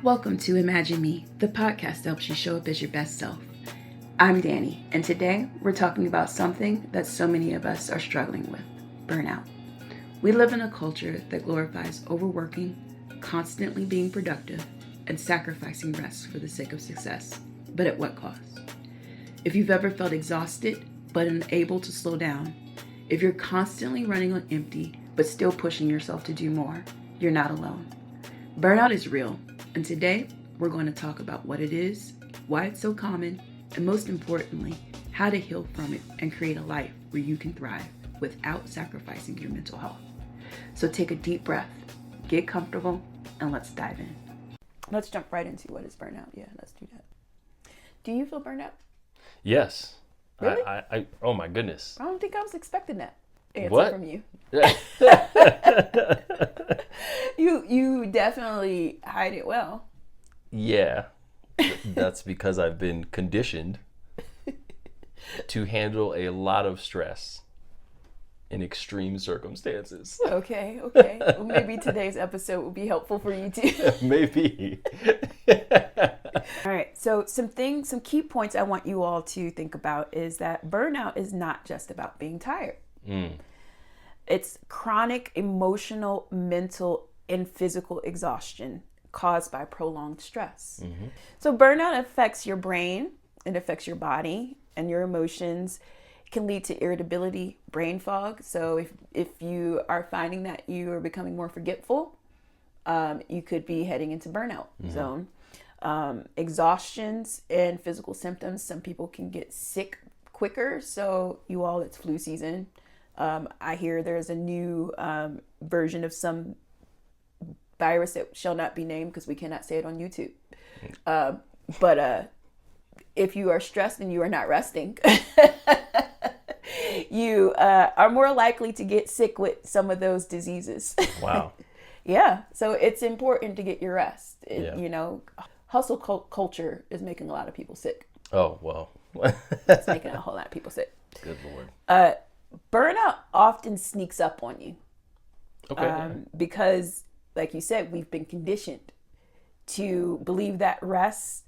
Welcome to Imagine Me, the podcast that helps you show up as your best self. I'm Danny, and today we're talking about something that so many of us are struggling with: burnout. We live in a culture that glorifies overworking, constantly being productive, and sacrificing rest for the sake of success. But at what cost? If you've ever felt exhausted but unable to slow down, if you're constantly running on empty but still pushing yourself to do more, you're not alone. Burnout is real, and today we're going to talk about what it is, why it's so common, and most importantly, how to heal from it and create a life where you can thrive without sacrificing your mental health. So take a deep breath, get comfortable, and let's dive in. Let's jump right into what is burnout. Yeah, let's do that. Do you feel burnout? Yes. Really? I oh my goodness. I don't think I was expecting that answer What? from you. You definitely hide it well. Yeah. That's because I've been conditioned to handle a lot of stress in extreme circumstances. Okay. Well, maybe today's episode will be helpful for you too. Maybe. All right. So some key points I want you all to think about is that burnout is not just about being tired. It's chronic emotional, mental, and physical exhaustion caused by prolonged stress. Mm-hmm. So burnout affects your brain, it affects your body and your emotions. It can lead to irritability, brain fog. So if you are finding that you are becoming more forgetful, you could be heading into burnout zone. Exhaustions and physical symptoms. Some people can get sick quicker. So it's flu season. I hear there's a new version of some virus that shall not be named because we cannot say it on YouTube. But if you are stressed and you are not resting, you are more likely to get sick with some of those diseases. Wow. Yeah. So it's important to get your rest. Yeah. Hustle culture is making a lot of people sick. Oh, well. It's making a whole lot of people sick. Good Lord. Burnout often sneaks up on you. Okay. Because, like you said, we've been conditioned to believe that rest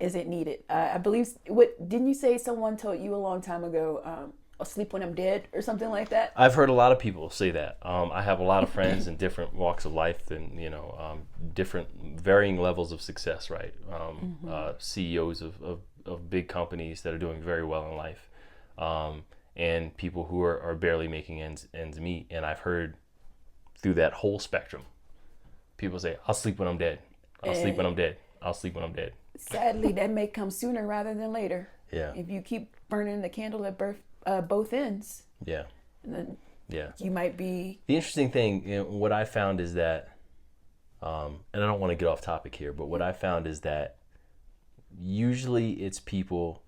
isn't needed. I believe, didn't you say someone told you a long time ago, I'll sleep when I'm dead or something like that? I've heard a lot of people say that. I have a lot of friends in different walks of life and, different varying levels of success, right? CEOs of big companies that are doing very well in life. And people who are barely making ends meet. And I've heard through that whole spectrum, people say, I'll sleep when I'm dead. I'll sleep when I'm dead. I'll sleep when I'm dead. Sadly, that may come sooner rather than later. Yeah. If you keep burning the candle at both ends. Yeah. Then yeah. You might be... The interesting thing, what I found is that, and I don't want to get off topic here, but what I found is that usually it's people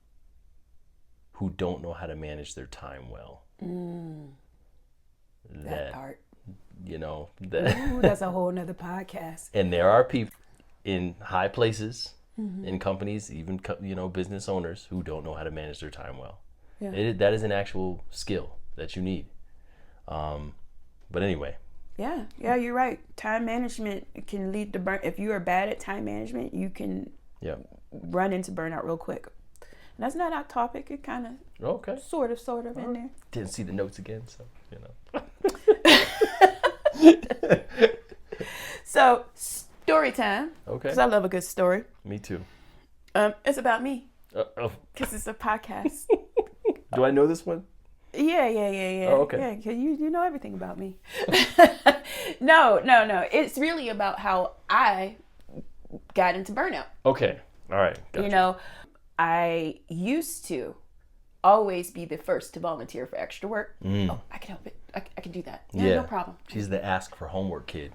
who don't know how to manage their time well. That part. Ooh, that's a whole nother podcast. And there are people in high places, in companies, even business owners who don't know how to manage their time well. Yeah. That is an actual skill that you need. But anyway. Yeah, you're right. Time management can lead to burn. If you are bad at time management, you can run into burnout real quick. And that's not our topic. It kind of, sort of in there. Didn't see the notes again, so So, story time. Okay. Because I love a good story. Me too. It's about me. Because it's a podcast. Do I know this one? Yeah. Oh, okay. Yeah, because you know everything about me. No. It's really about how I got into burnout. Okay. All right. Gotcha. I used to always be the first to volunteer for extra work. Oh, I can help it. I can do that. Yeah, no problem. She's the ask for homework kid.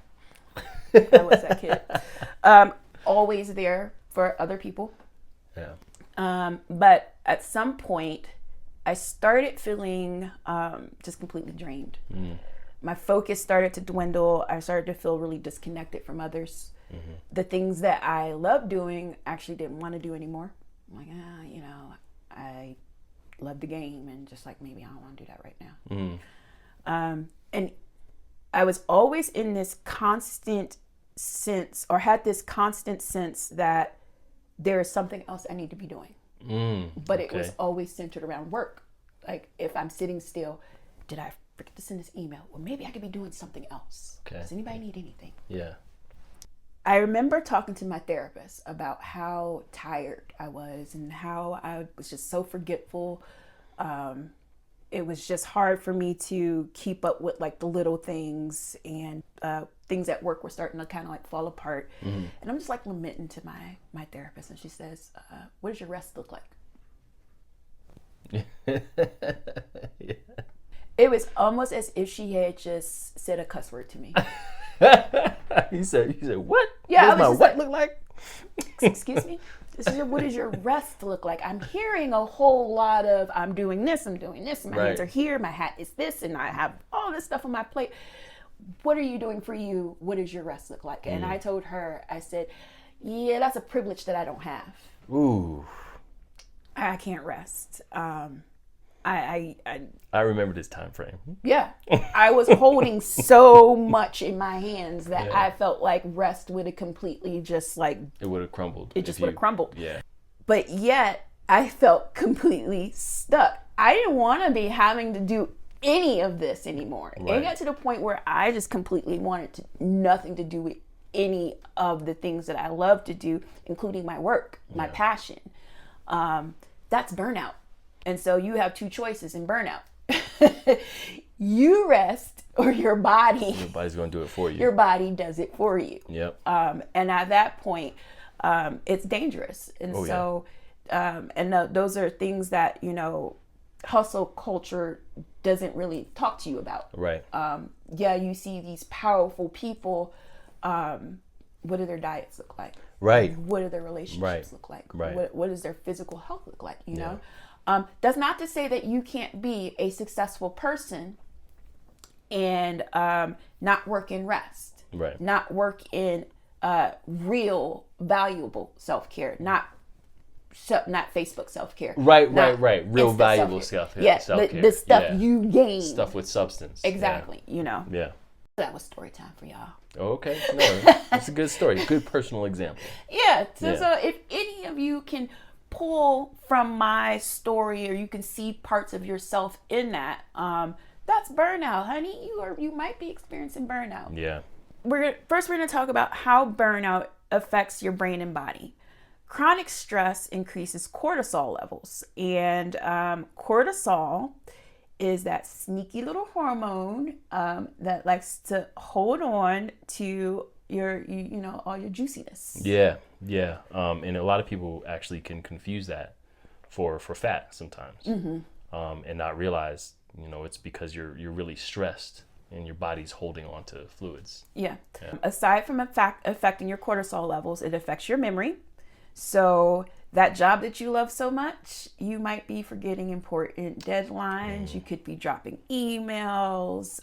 I was that kid. Always there for other people. Yeah. But at some point, I started feeling just completely drained. My focus started to dwindle. I started to feel really disconnected from others. The things that I loved doing, actually didn't want to do anymore. I'm like, love the game, and just like, maybe I don't want to do that right now. And I was always in this constant sense, or had this constant sense that there is something else I need to be doing. But it was always centered around work. Like, if I'm sitting still, did I forget to send this email? Well, maybe I could be doing something else. Does anybody need anything? Yeah. I remember talking to my therapist about how tired I was and how I was just so forgetful. It was just hard for me to keep up with like the little things, and things at work were starting to kind of like fall apart. And I'm just like lamenting to my therapist, and she says, what does your rest look like? Yeah. It was almost as if she had just said a cuss word to me. You said what? Yeah, what does my what look like? Excuse me? What does your rest look like? I'm hearing a whole lot of, I'm doing this, and my hands are here, my hat is this, and I have all this stuff on my plate. What are you doing for you? What does your rest look like? And I told her, I said, yeah, that's a privilege that I don't have. Ooh. I can't rest. I remember this time frame. Yeah. I was holding so much in my hands that I felt like rest would have completely just like... It would have crumbled. It just would have crumbled. Yeah. But yet, I felt completely stuck. I didn't want to be having to do any of this anymore. Right. It got to the point where I just completely wanted nothing to do with any of the things that I love to do, including my work, my passion. That's burnout. And so you have two choices in burnout. You rest, or your body. Your body's going to do it for you. Your body does it for you. Yep. And at that point, it's dangerous. And those are things that, hustle culture doesn't really talk to you about. Right. You see these powerful people. What do their diets look like? Right. What do their relationships look like? Right. What does their physical health look like? You know? That's not to say that you can't be a successful person and not work in rest. Right. Not work in real, valuable self-care. Not Facebook self-care. Right. Real valuable self-care. Yeah, the stuff you gain. Stuff with substance. Exactly. Yeah. That was story time for y'all. Okay. No, that's a good story. Good personal example. Yeah. So if any of you can pull from my story, or you can see parts of yourself in that, that's burnout, honey. You might be experiencing burnout. Yeah. We're going to talk about how burnout affects your brain and body. Chronic stress increases cortisol levels, and cortisol is that sneaky little hormone that likes to hold on to your, all your juiciness. Yeah. And a lot of people actually can confuse that for fat sometimes, and not realize, it's because you're really stressed and your body's holding on to fluids. Yeah. Aside from affecting your cortisol levels, it affects your memory. So that job that you love so much, you might be forgetting important deadlines. You could be dropping emails.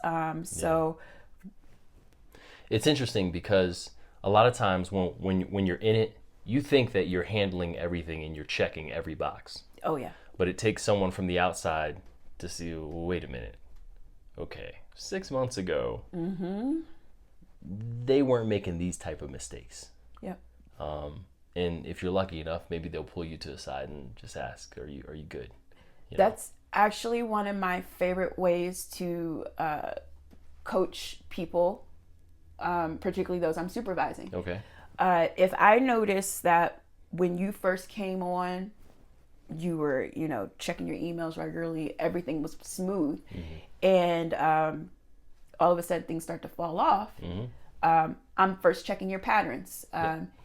It's interesting because a lot of times when you're in it, you think that you're handling everything and you're checking every box. Oh, yeah. But it takes someone from the outside to see, well, wait a minute. Okay, 6 months ago, they weren't making these type of mistakes. Yep. And if you're lucky enough, maybe they'll pull you to the side and just ask, are you good? That's actually one of my favorite ways to coach people, particularly those I'm supervising. Okay. If I notice that when you first came on, you were, checking your emails regularly, everything was smooth, and all of a sudden things start to fall off, I'm first checking your patterns.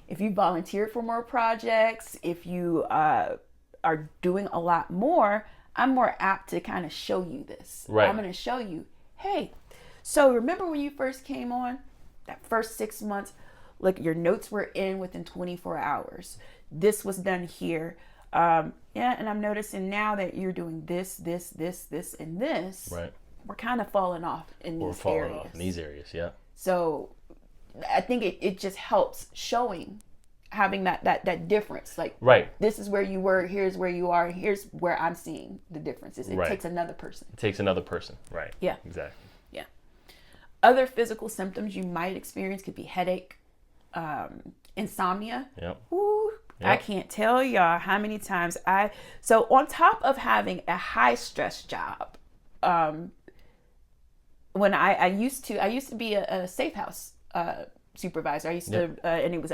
If you volunteer for more projects, if you are doing a lot more, I'm more apt to kind of show you this. Right. I'm going to show you, hey, so remember when you first came on, that first 6 months, look, your notes were in within 24 hours. This was done here. And I'm noticing now that you're doing this, and this. Right. We're kind of falling off in these areas. Off in these areas, yeah. So I think it just helps showing having that difference. Like, right. This is where you were, here's where you are, and here's where I'm seeing the differences. It takes another person. It takes another person. Right. Yeah. Exactly. Yeah. Other physical symptoms you might experience could be headache, insomnia. Yep. Ooh, Yep. I can't tell y'all how many times so on top of having a high stress job, when I used to be a safe house supervisor. I used to, and it was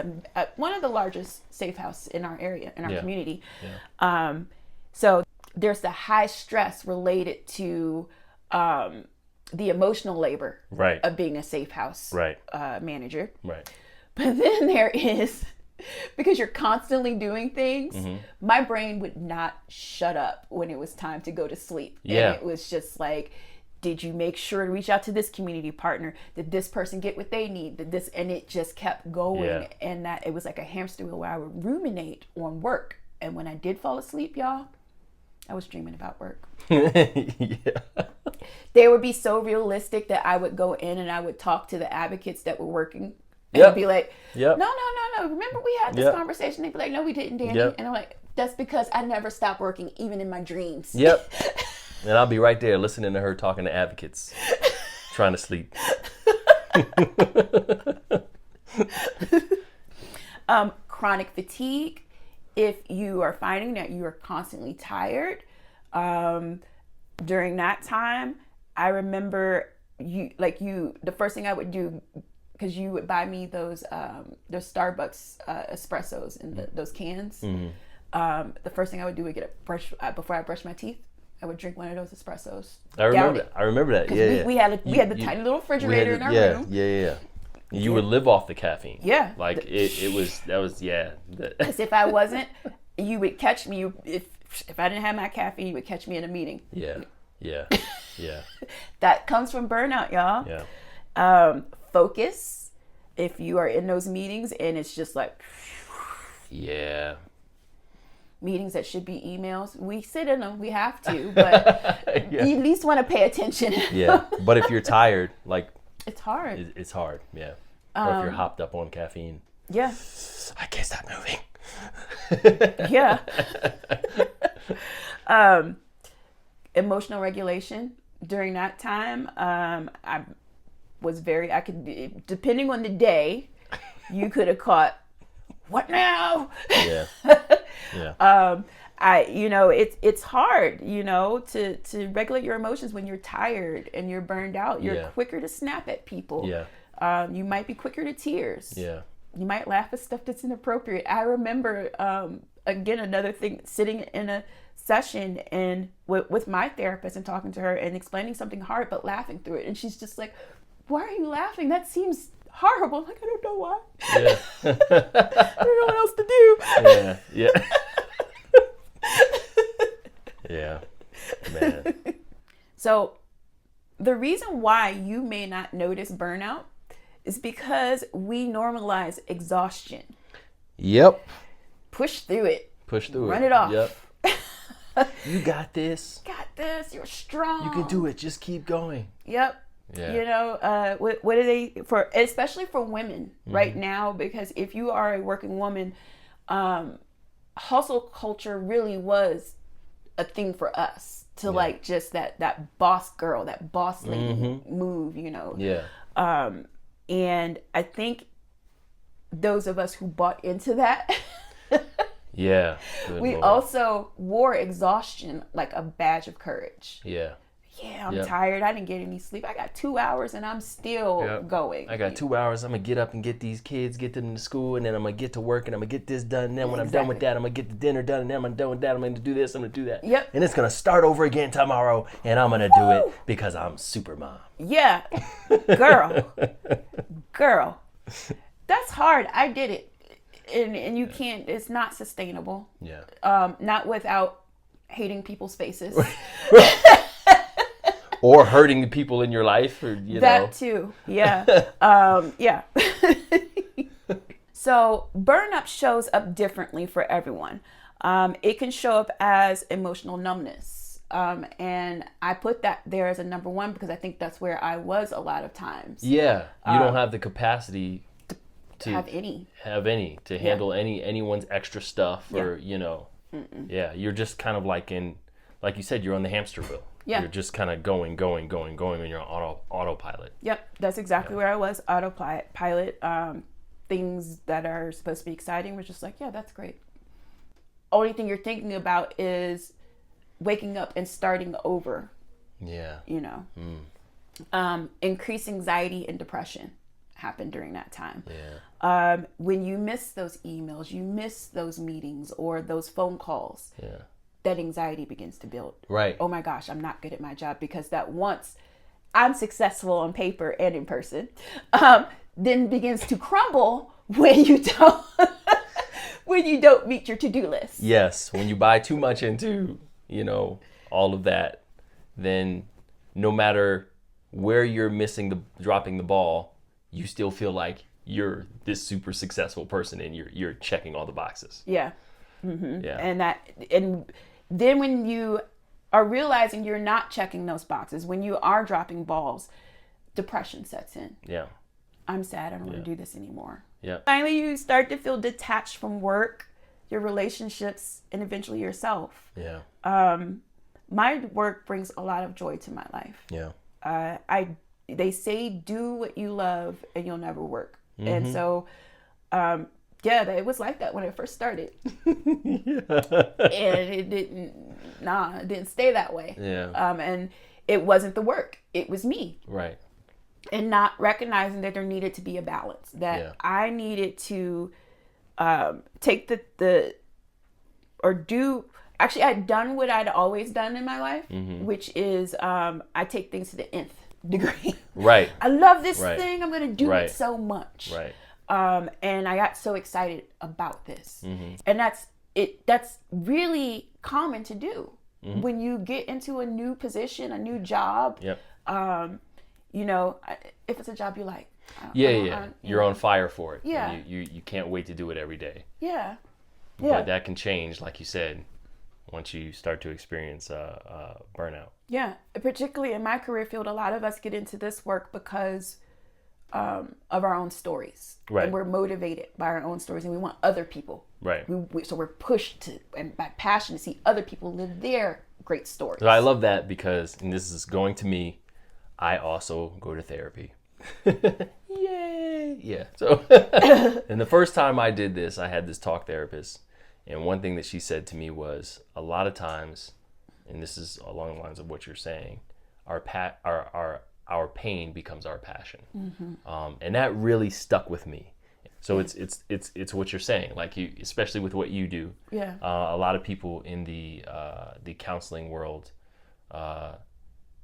one of the largest safe house in our area, in our community. Yeah. So there's the high stress related to the emotional labor of being a safe house manager. Right. But then there is, because you're constantly doing things, my brain would not shut up when it was time to go to sleep. Yeah. And it was just like, did you make sure to reach out to this community partner? Did this person get what they need? Did this? And it just kept going. Yeah. And that it was like a hamster wheel where I would ruminate on work. And when I did fall asleep, y'all, I was dreaming about work. Yeah. They would be so realistic that I would go in and I would talk to the advocates that were working. And be like, no. Remember we had this conversation? They'd be like, no, we didn't, Danny. And I'm like, that's because I never stopped working, even in my dreams. Yep. And I'll be right there listening to her talking to advocates, trying to sleep. Chronic fatigue. If you are finding that you are constantly tired, during that time, I remember the first thing I would do, because you would buy me those Starbucks espressos in those cans. Mm-hmm. The first thing I would do would get a brush before I brush my teeth. I would drink one of those espressos. I remember that. Yeah, we had the tiny little refrigerator in our room. Yeah. You would live off the caffeine. Yeah. Like that was. Because if I wasn't, you would catch me. If I didn't have my caffeine, you would catch me in a meeting. Yeah. That comes from burnout, y'all. Yeah. Focus. If you are in those meetings and it's just like. Yeah. Meetings that should be emails, we sit in them, we have to, but you at least want to pay attention. Yeah, but if you're tired, like it's hard. It's hard, yeah. Or if you're hopped up on caffeine. Yeah. I can't stop moving. Yeah. Emotional regulation during that time, I could, depending on the day, you could have caught, what now? Yeah. Yeah. It's hard, to regulate your emotions when you're tired and you're burned out. You're quicker to snap at people. Yeah. You might be quicker to tears. Yeah. You might laugh at stuff that's inappropriate. I remember, again, another thing, sitting in a session and with my therapist and talking to her and explaining something hard, but laughing through it. And she's just like, why are you laughing? That seems horrible. I'm like, I don't know why. Yeah. I don't know what else to do. Yeah. Yeah. Yeah. Man. So the reason why you may not notice burnout is because we normalize exhaustion. Yep. Push through it. Run it off. Yep. You got this. You're strong. You can do it. Just keep going. Yep. Yeah. What are they for? Especially for women right now, because if you are a working woman, hustle culture really was a thing for us to like just that boss girl, that boss lady move, Yeah. And I think those of us who bought into that, yeah, we also wore exhaustion like a badge of courage. Yeah. Yeah, I'm tired. I didn't get any sleep. I got 2 hours and I'm still going. I got 2 hours. I'm going to get up and get these kids, get them to school, and then I'm going to get to work and I'm going to get this done. And then when I'm done with that, I'm going to get the dinner done. And then when I'm done with that, I'm going to do this, I'm going to do that. Yep. And it's going to start over again tomorrow. And I'm going to do it because I'm super mom. Yeah. Girl. That's hard. I did it. And you can't, it's not sustainable. Yeah. Not without hating people's faces. Or hurting the people in your life, or that too, yeah, yeah. So burnout shows up differently for everyone. It can show up as emotional numbness, and I put that there as a number one because I think that's where I was a lot of times. Yeah, you don't have the capacity to have any to handle anyone's extra stuff or yeah, you're just kind of like you said, you're on the hamster wheel. You're just kind of going and you're on autopilot. Yep, that's exactly where I was. Autopilot. Things that are supposed to be exciting was just like, yeah, that's great. Only thing you're thinking about is waking up and starting over. Yeah. Increased anxiety and depression happened during that time. Yeah. When you miss those emails, you miss those meetings or those phone calls. Yeah. That anxiety begins to build. Right. Oh my gosh, I'm not good at my job, because that once I'm successful on paper and in person, then begins to crumble when you don't meet your to-do list. Yes, when you buy too much into, all of that, then no matter where you're dropping the ball, you still feel like you're this super successful person and you're checking all the boxes. Yeah. Mm-hmm. Yeah. And then when you are realizing you're not checking those boxes, when you are dropping balls, depression sets in. Yeah. I'm sad. I don't want to do this anymore. Yeah. Finally, you start to feel detached from work, your relationships, and eventually yourself. Yeah. My work brings a lot of joy to my life. Yeah. They say do what you love and you'll never work. Mm-hmm. And so, it was like that when I first started. And it didn't stay that way. Yeah. And it wasn't the work, it was me. Right. And not recognizing that there needed to be a balance, that I needed to take actually I'd done what I'd always done in my life, which is I take things to the nth degree. Right. I love this thing, I'm going to do it so much. Right. And I got so excited about this. And that's really common to do when you get into a new position, a new job. Yep. If it's a job you like. You're on fire for it. Yeah. You can't wait to do it every day. Yeah. But that can change, like you said, once you start to experience burnout. Yeah. Particularly in my career field, a lot of us get into this work because of our own stories. Right. And we're motivated by our own stories, and we want other people. Right. So we're pushed and by passion to see other people live their great stories. So I love that because, and this is going to me, I also go to therapy. Yay! Yeah. So, and the first time I did this, I had this talk therapist, and one thing that she said to me was, a lot of times, and this is along the lines of what you're saying, our pain becomes our passion, and that really stuck with me. So it's what you're saying, like you, especially with what you do. Yeah. A lot of people in the counseling world,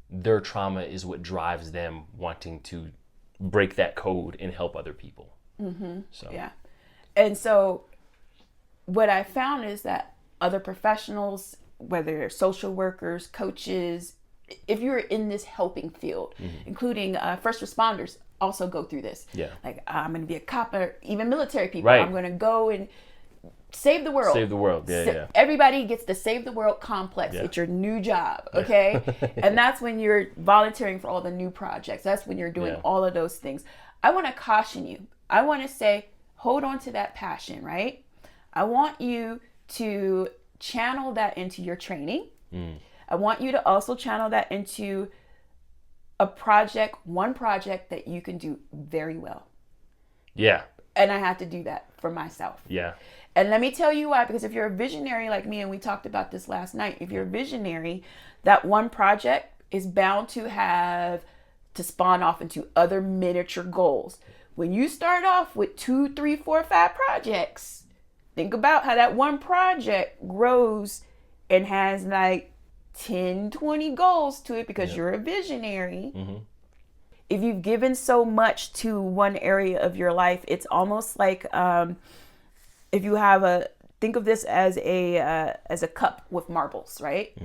their trauma is what drives them wanting to break that code and help other people. So yeah. And so what I found is that other professionals, whether they're social workers, coaches, if you're in this helping field, including first responders, also go through this. Yeah. Like I'm going to be a cop, or even military people. Right. I'm going to go and save the world. Save the world. Yeah. Everybody gets the save the world complex. Yeah. It's your new job, okay? And that's when you're volunteering for all the new projects. That's when you're doing all of those things. I want to caution you. I want to say, hold on to that passion, right? I want you to channel that into your training. I want you to also channel that into one project that you can do very well. Yeah. And I had to do that for myself. Yeah. And let me tell you why, because if you're a visionary like me, and we talked about this last night, if you're a visionary, that one project is bound to have to spawn off into other miniature goals. When you start off with 2, 3, 4, 5 projects, think about how that one project grows and has like 10, 20 goals to it, because you're a visionary. If you've given so much to one area of your life, it's almost like if you have think of this as a cup with marbles, right?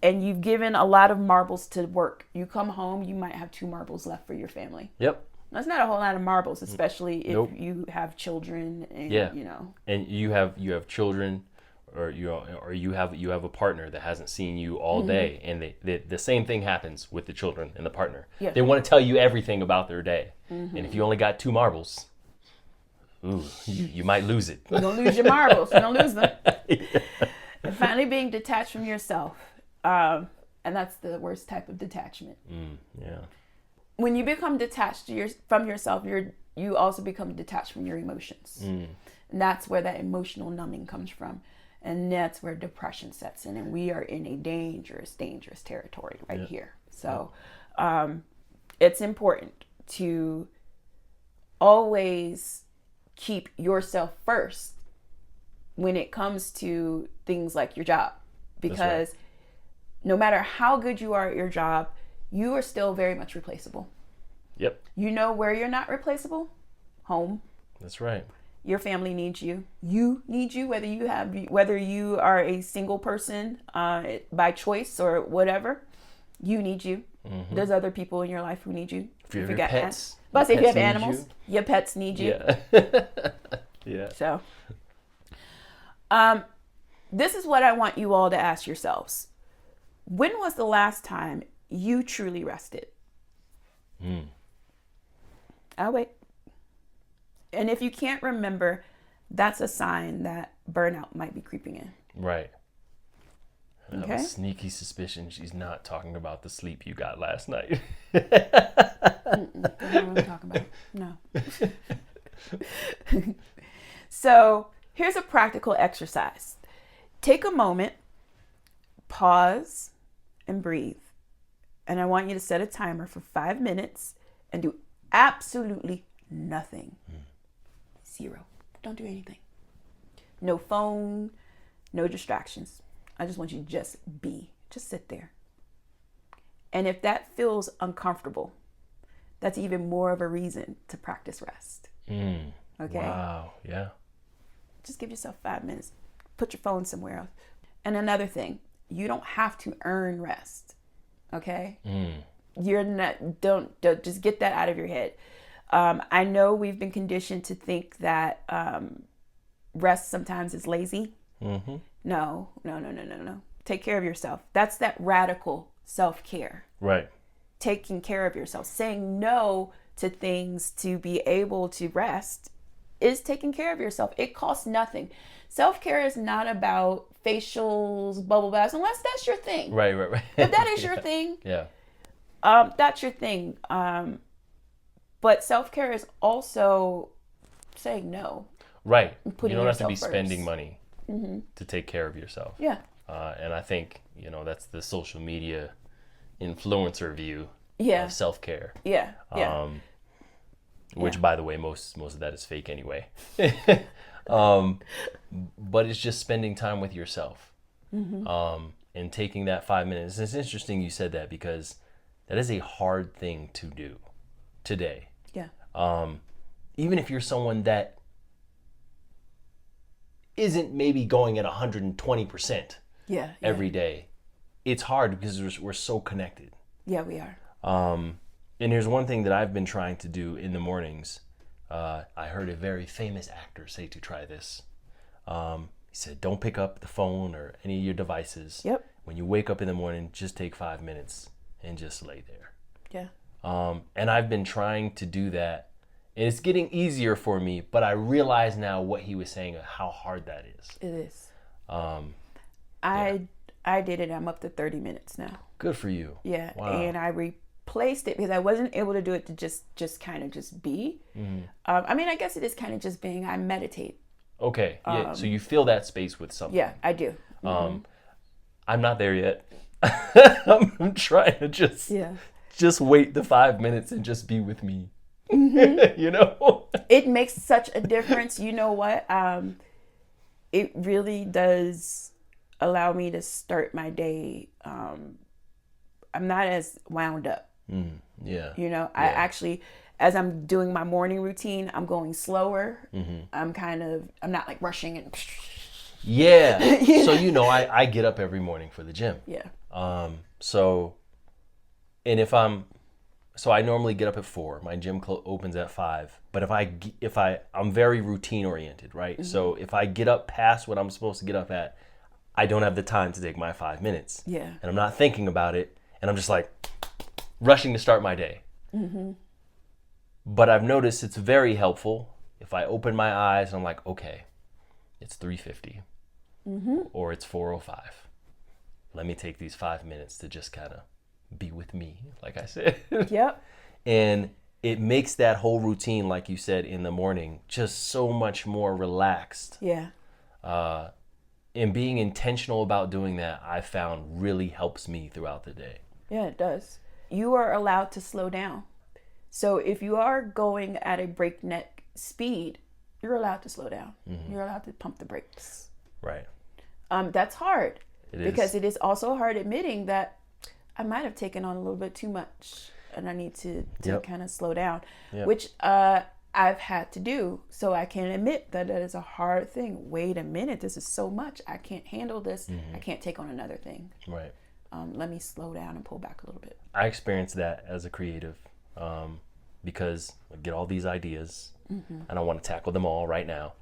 And you've given a lot of marbles to work. You come home, you might have 2 marbles left for your family. Yep. That's not a whole lot of marbles, especially if you have children and And you have children, or you have a partner that hasn't seen you all day, and the same thing happens with the children and the partner. Yeah. They want to tell you everything about their day, and if you only got 2 marbles, ooh, you might lose it. You're going to lose your marbles. You're going to lose them. And finally being detached from yourself. And that's the worst type of detachment. Yeah. When you become detached from yourself, you also become detached from your emotions. And that's where that emotional numbing comes from. And that's where depression sets in. And we are in a dangerous, dangerous territory right here. So it's important to always keep yourself first when it comes to things like your job. Because no matter how good you are at your job, you are still very much replaceable. Yep. You know where you're not replaceable? Home. That's right. Your family needs you. You need you, whether you are a single person by choice or whatever. You need you. There's other people in your life who need you. If you got pets. But if you have animals, your pets need you. Yeah. Yeah. So, this is what I want you all to ask yourselves. When was the last time you truly rested? I'll wait. And if you can't remember, that's a sign that burnout might be creeping in. Right. I Okay. have a sneaky suspicion she's not talking about the sleep you got last night. That's not what I'm talking about. No. So here's a practical exercise. Take a moment, pause, and breathe. And I want you to set a timer for 5 minutes and do absolutely nothing. 0. Don't do anything. No phone, no distractions. I just want you to just sit there. And if that feels uncomfortable, that's even more of a reason to practice rest. Okay? Wow. Yeah. Just give yourself 5 minutes. Put your phone somewhere else. And another thing, you don't have to earn rest. Okay? You're not, don't just get that out of your head. I know we've been conditioned to think that rest sometimes is lazy. No. Take care of yourself. That's that radical self-care. Right. Taking care of yourself. Saying no to things to be able to rest is taking care of yourself. It costs nothing. Self-care is not about facials, bubble baths, unless that's your thing. Right. If that is your thing, Yeah. that's your thing. But self-care is also saying no. Right. Putting You don't have to yourself be first. spending money to take care of yourself. Yeah. And I think, that's the social media influencer view of self-care. Yeah. Which, by the way, most of that is fake anyway. But it's just spending time with yourself. And taking that 5 minutes. It's interesting you said that, because that is a hard thing to do today. Yeah. Even if you're someone that isn't maybe going at 120% every day, it's hard because we're so connected. Yeah, we are. And here's one thing that I've been trying to do in the mornings. I heard a very famous actor say to try this. He said, don't pick up the phone or any of your devices. Yep. When you wake up in the morning, just take 5 minutes and just lay there. Yeah. And I've been trying to do that. And it's getting easier for me, but I realize now what he was saying, how hard that is. It is. I did it. I'm up to 30 minutes now. Good for you. Yeah. Wow. And I replaced it because I wasn't able to do it to just kind of just be. I mean, I guess it is kind of just being, I meditate. Okay. Yeah. So you fill that space with something. Yeah, I do. I'm not there yet. I'm trying to just wait the 5 minutes and just be with me. It makes such a difference. You know what? It really does allow me to start my day. I'm not as wound up. Yeah. I actually, as I'm doing my morning routine, I'm going slower. I'm not like rushing and. Yeah. So, I get up every morning for the gym. Yeah. So I normally get up at 4. My gym opens at 5. But I'm very routine oriented, right? So if I get up past what I'm supposed to get up at, I don't have the time to take my 5 minutes. Yeah. And I'm not thinking about it. And I'm just like rushing to start my day. But I've noticed it's very helpful if I open my eyes and I'm like, okay, it's 3:50 or it's 4:05. Let me take these 5 minutes to just kind of be with me, like I said. Yep. And it makes that whole routine, like you said, in the morning, just so much more relaxed. Yeah. And being intentional about doing that, I found really helps me throughout the day. Yeah, it does. You are allowed to slow down. So if you are going at a breakneck speed, you're allowed to slow down. You're allowed to pump the brakes. Right. That's hard. Because is. it is also hard admitting that I might have taken on a little bit too much and I need to kind of slow down, which I've had to do. So I can admit that is a hard thing. Wait a minute, this is so much. I can't handle this. I can't take on another thing. Right. Let me slow down and pull back a little bit. I experienced that as a creative because I get all these ideas and I want to tackle them all right now.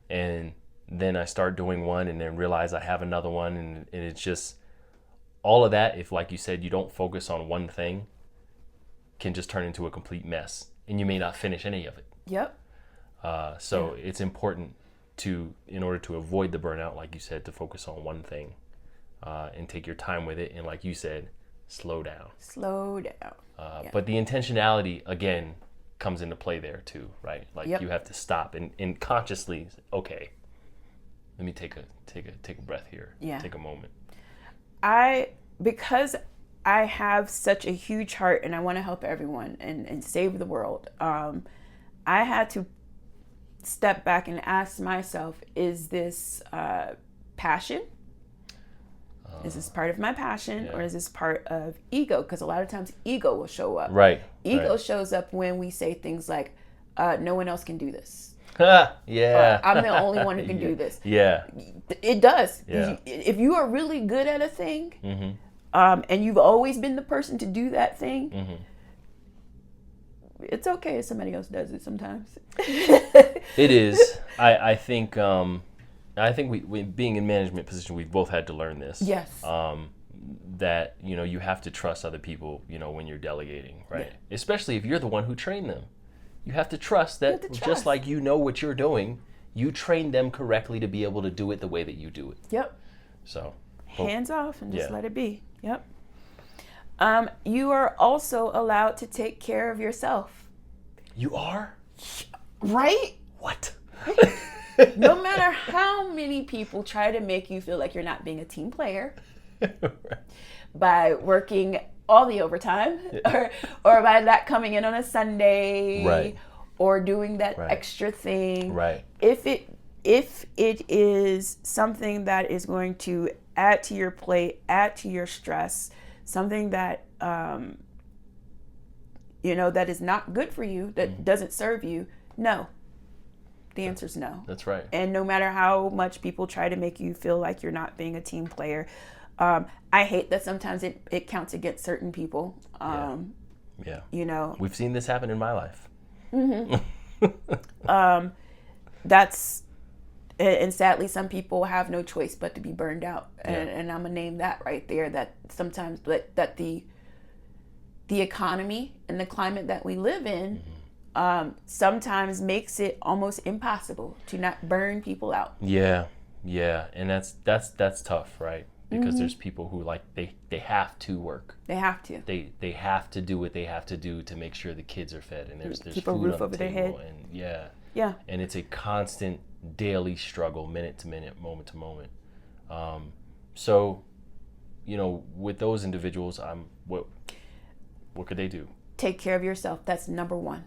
And then I start doing one and then realize I have another one. And it's just all of that. If, like you said, you don't focus on one thing, can just turn into a complete mess. And you may not finish any of it. Yep. So it's important in order to avoid the burnout, like you said, to focus on one thing and take your time with it. And like you said, slow down. Slow down. But the intentionality, again, comes into play there too, right? Like you have to stop and consciously, okay, let me take a breath here. Yeah. Take a moment. Because I have such a huge heart and I want to help everyone and save the world. I had to step back and ask myself, is this passion? Is this part of my passion or is this part of ego? Because a lot of times ego will show up. Right. Ego shows up when we say things like, no one else can do this. Yeah. I'm the only one who can do this. Yeah. It does. Yeah. If you are really good at a thing, and you've always been the person to do that thing, it's okay if somebody else does it sometimes. It is. I think we being in management position, we've both had to learn this. Yes. That you have to trust other people. When you're delegating, right? Yeah. Especially if you're the one who trained them. You have to trust that just like what you're doing, you train them correctly to be able to do it the way that you do it. Yep. So hands off and just let it be. Yep. You are also allowed to take care of yourself. You are? Right? What? No matter how many people try to make you feel like you're not being a team player by working all the overtime or by that coming in on a Sunday or doing that extra thing. Right. If it is something that is going to add to your plate, add to your stress, something that that is not good for you, that doesn't serve you, no. The answer is no. That's right. And no matter how much people try to make you feel like you're not being a team player, I hate that sometimes it counts against certain people. Yeah. We've seen this happen in my life. And sadly, some people have no choice but to be burned out. And I'm gonna name that right there. That sometimes, that the economy and the climate that we live in sometimes makes it almost impossible to not burn people out. Yeah, and that's tough, right? Because there's people who they have to work. They have to. They have to do what they have to do to make sure the kids are fed and there's keep food a roof on over the their table. head. And and it's a constant daily struggle, minute to minute, moment to moment. So, with those individuals, what could they do? Take care of yourself. That's number one.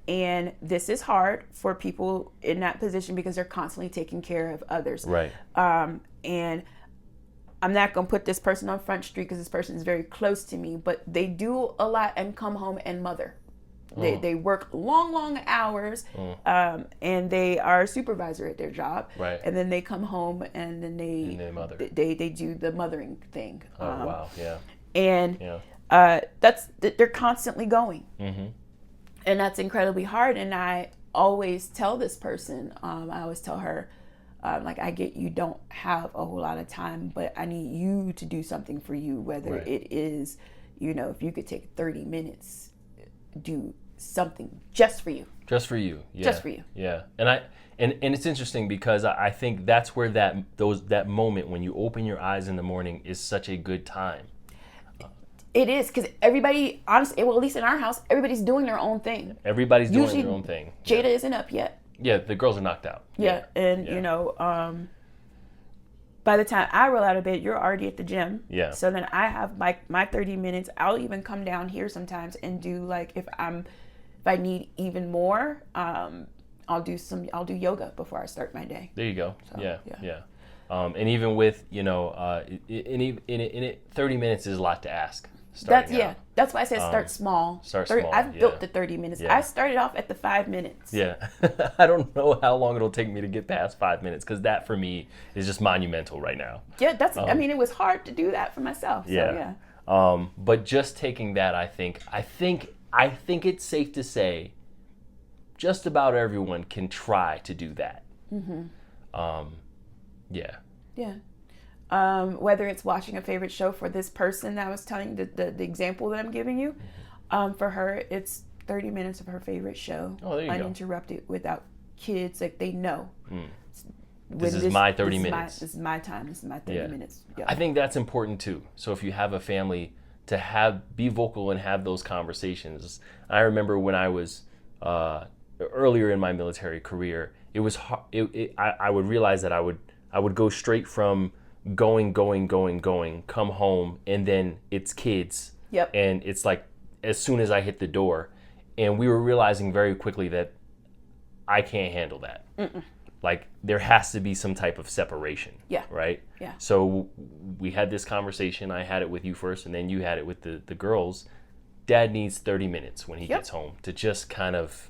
And this is hard for people in that position because they're constantly taking care of others. Right. And I'm not going to put this person on Front Street because this person is very close to me, but they do a lot and come home and mother. They work long hours, and they are a supervisor at their job. Right. And then they come home and then they mother. They do the mothering thing. Wow. Yeah. And they're constantly going. And that's incredibly hard. And I always tell this person, I always tell her, I get you don't have a whole lot of time, but I need you to do something for you, whether it is, if you could take 30 minutes, do something just for you. Just for you. Yeah. Just for you. Yeah. And it's interesting because I think that's where that moment when you open your eyes in the morning is such a good time. It is, because everybody, honestly, well, at least in our house, everybody's doing their own thing. Everybody's doing their own thing. Jada isn't up yet. Yeah, the girls are knocked out. Yeah, and you know, by the time I roll out of bed, you're already at the gym. Yeah. So then I have my 30 minutes. I'll even come down here sometimes and do, like, if I need even more, I'll do yoga before I start my day. There you go. So, yeah. And even with, you know, in it 30 minutes is a lot to ask. That's why I said start small. I've built the 30 minutes. Yeah. I started off at the 5 minutes. Yeah. I don't know how long it'll take me to get past 5 minutes, because that for me is just monumental right now. Yeah, I mean, it was hard to do that for myself. So, yeah. But just taking that, I think it's safe to say just about everyone can try to do that. Mm-hmm. Yeah. Whether it's watching a favorite show for this person that I was telling you, the example that I'm giving you, for her, it's 30 minutes of her favorite show, uninterrupted, without kids. Like, they know. This is my 30 minutes. This is my time. This is my 30 minutes. Yeah. I think that's important too. So if you have a family, to be vocal and have those conversations. I remember when I was earlier in my military career, it was hard. I would realize that I would go straight from going, come home, and then it's kids. Yep. And it's like, as soon as I hit the door, and we were realizing very quickly that I can't handle that. Mm-mm. Like, there has to be some type of separation. Yeah. Right? Yeah. So we had this conversation. I had it with you first, and then you had it with the girls. Dad needs 30 minutes when he gets home to just kind of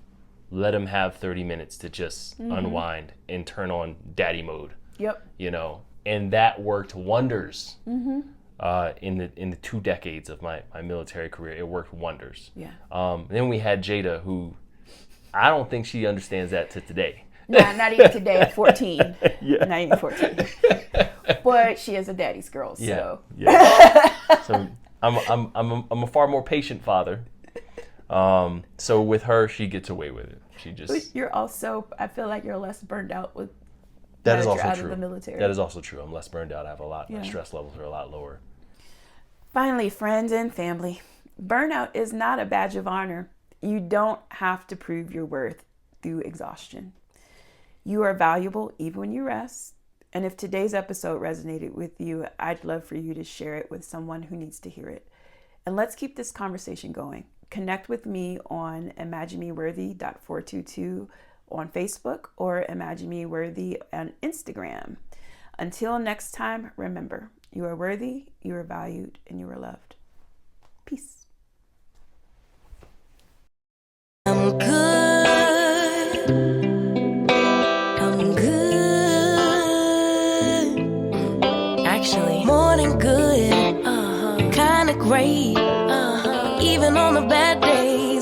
let him have 30 minutes to just unwind and turn on daddy mode. Yep. You know, and that worked wonders. Mm-hmm. In the 2 decades of my military career, it worked wonders. Yeah. Then we had Jada, who I don't think she understands that to today. Nah, not even today at 14. Yeah. Not even 14. But she is a daddy's girl, so. Yeah. So I'm a far more patient father. So with her, she gets away with it. She just. You're also. I feel like you're less burned out with. That is also true. Of the military. That is also true. I'm less burned out. I have a lot. My stress levels are a lot lower. Finally, friends and family, burnout is not a badge of honor. You don't have to prove your worth through exhaustion. You are valuable even when you rest. And if today's episode resonated with you, I'd love for you to share it with someone who needs to hear it. And let's keep this conversation going. Connect with me on imaginemeworthy.422 on Facebook, or Imagine Me Worthy on Instagram. Until next time, remember, you are worthy, you are valued, and you are loved. Peace. I'm good. I'm good. Actually, more than good. Kinda great. Even on the bad days.